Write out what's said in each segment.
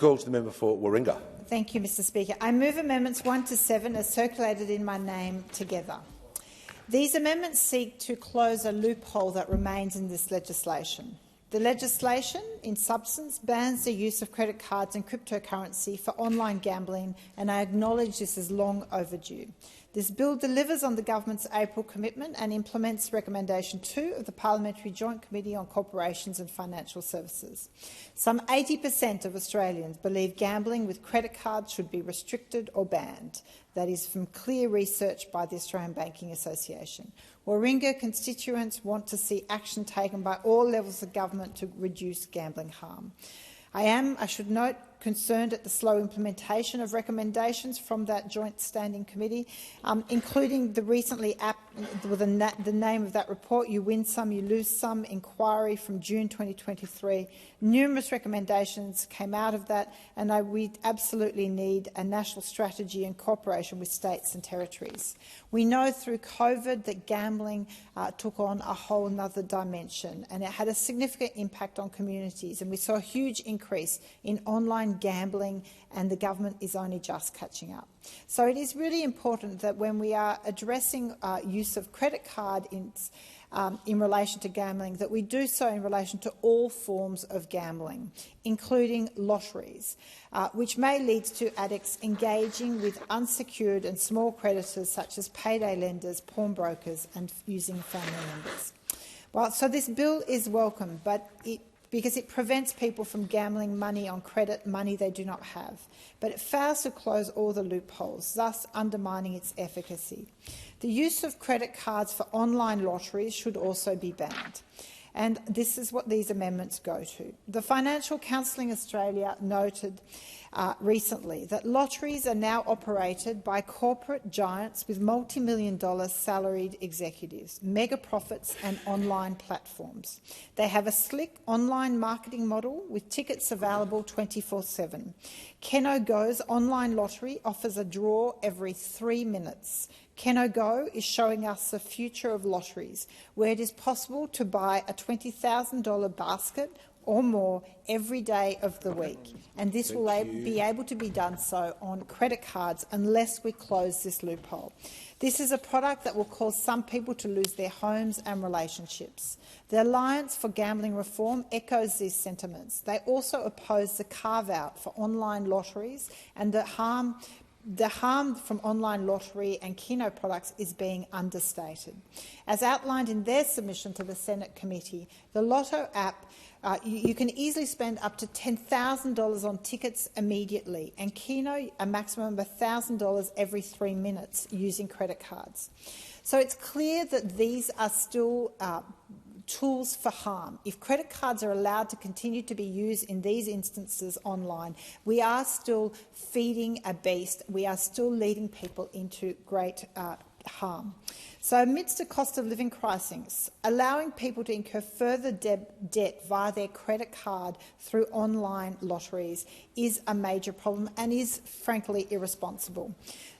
Call to the member for Warringah. Thank you, Mr Speaker. I move amendments 1 to 7 as circulated in my name together. These amendments seek to close a loophole that remains in this legislation. The legislation, in substance, bans the use of credit cards and cryptocurrency for online gambling, and I acknowledge this is long overdue. This bill delivers on the government's April commitment and implements Recommendation 2 of the Parliamentary Joint Committee on Corporations and Financial Services. Some 80% of Australians believe gambling with credit cards should be restricted or banned. That is from clear research by the Australian Banking Association. Warringah constituents want to see action taken by all levels of government to reduce gambling harm. I should note, concerned at the slow implementation of recommendations from that joint standing committee, including the recently the name of that report, You Win Some, You Lose Some, inquiry from June 2023. Numerous recommendations came out of that, and we absolutely need a national strategy in cooperation with states and territories. We know through COVID that gambling took on a whole other dimension, and it had a significant impact on communities, and we saw a huge increase in online gambling, and the government is only just catching up. So it is really important that when we are addressing use of credit card in relation to gambling, that we do so in relation to all forms of gambling, including lotteries, which may lead to addicts engaging with unsecured and small creditors such as payday lenders, pawnbrokers and using family members. Well, so this bill is welcome, because it prevents people from gambling money on credit, money they do not have. But it fails to close all the loopholes, thus undermining its efficacy. The use of credit cards for online lotteries should also be banned. And this is what these amendments go to. The Financial Counselling Australia noted recently that lotteries are now operated by corporate giants with multi-million-dollar salaried executives, mega profits and online platforms. They have a slick online marketing model with tickets available 24/7. Keno Go's online lottery offers a draw every 3 minutes. Keno Go is showing us the future of lotteries, where it is possible to buy a $20,000 basket or more every day of the week, and this will be able to be done so on credit cards unless we close this loophole. This is a product that will cause some people to lose their homes and relationships. The Alliance for Gambling Reform echoes these sentiments. They also oppose the carve-out for online lotteries, and the harm from online lottery and keno products is being understated. As outlined in their submission to the Senate committee, the Lotto app, you can easily spend up to $10,000 on tickets immediately, and keno a maximum of $1,000 every 3 minutes using credit cards. So it's clear that these are still tools for harm. If credit cards are allowed to continue to be used in these instances online, we are still feeding a beast. We are still leading people into great harm. So amidst a cost of living crisis, allowing people to incur further debt via their credit card through online lotteries is a major problem and is frankly irresponsible.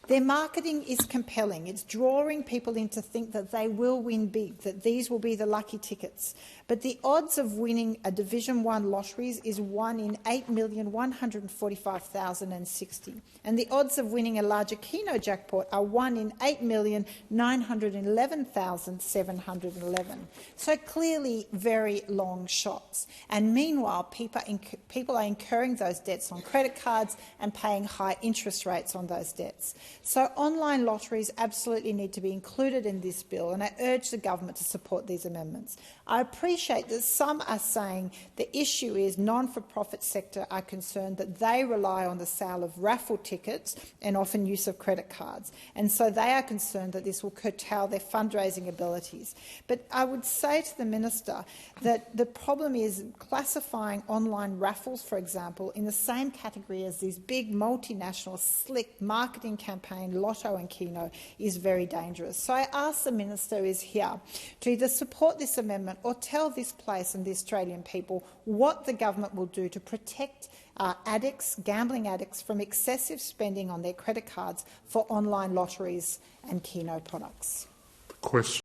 Their marketing is compelling. It's drawing people in to think that they will win big, that these will be the lucky tickets. But the odds of winning a Division 1 lotteries is 1 in 8,145,060. And the odds of winning a larger keno jackpot are 1 in 8,911,711. So clearly very long shots. And meanwhile, people are incurring those debts on credit cards and paying high interest rates on those debts. So online lotteries absolutely need to be included in this bill, and I urge the government to support these amendments. I appreciate that some are saying the issue is non-for-profit sector are concerned that they rely on the sale of raffle tickets and often use of credit cards, and so they are concerned that this will curtail their fundraising abilities. But I would say to the minister that the problem is classifying online raffles, for example, in the same category as these big multinational slick marketing campaigns, Lotto and Keno, is very dangerous. So I ask the minister is here to either support this amendment or tell this place and the Australian people what the government will do to protect addicts, gambling addicts, from excessive spending on their credit cards for online lotteries and Keno products. Question.